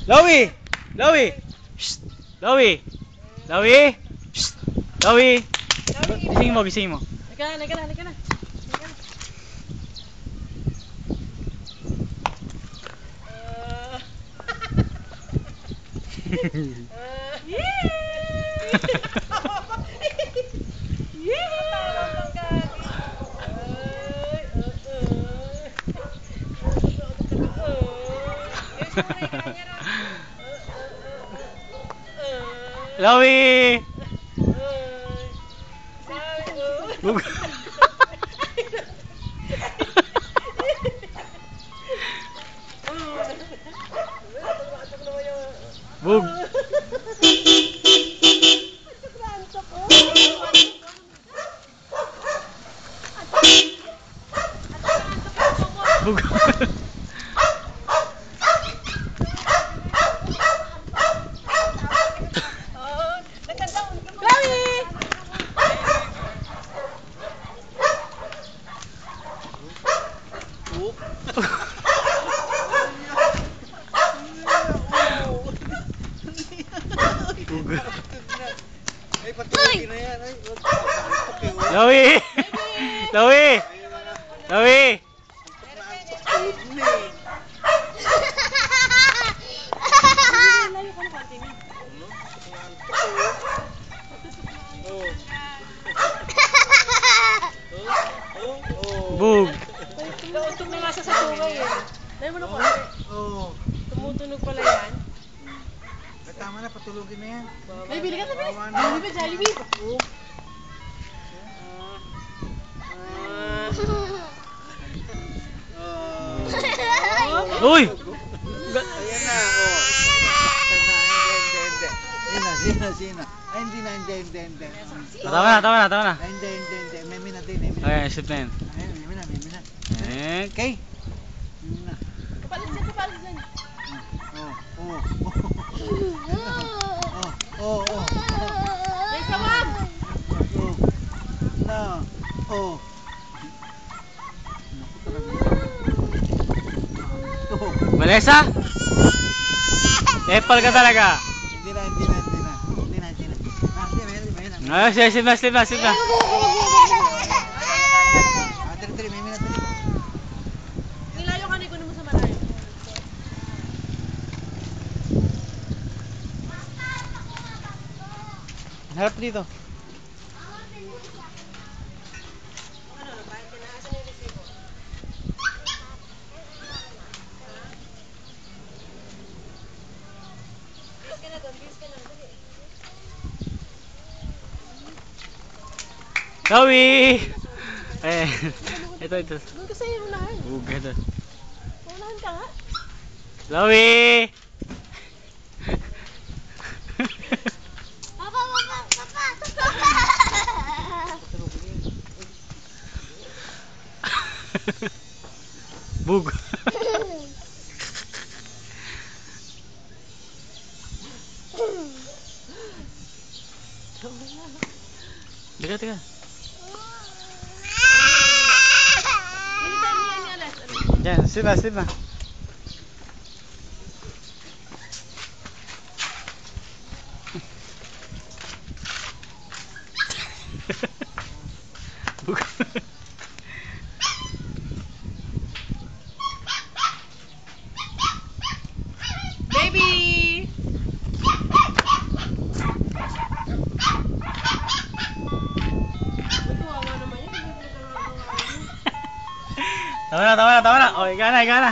Lowy! Lowy! Shh! Lowy! Lowy! Shh! Lowy! Gising mo, gising mo. Halika na. Lowy! Bug! Bug! Bug! Ay, patulogin na yan. Ay, Lowy! Lowy! Lowy! tulog na eh. Bug! Tumutunog na nga sa tungay eh. Dahil mo na konti. Oo. Tumutunog pala yan. Tama na, patulogin na yan. Ay, bili ka na, bilis. Bawa na. Jollibee, Jollibee. Oo. Uy! Ayan na, oh. Sina. Ay, hindi na. Tama na. Ay, hindi. Memi na din. Okay, isip na yun. Ay, memi na. Okay. Memi na. Kapalit dyan. Oh. Ay, sawag! Na. Oh. Vanessa? Epal ka talaga. Hindi na. Ah, sleep na. Tiri, memi na. Nilayo ka na, ikunin mo sa malayo. Harap dito. Lowy! Eh, ito. Doon ka sa'yo unahan. Bug, ito. Unahan ka nga. Lowy! Papa! Bug. Teka. Yan, sleep na. Bug. Baby! Tama na. Okay, ika na.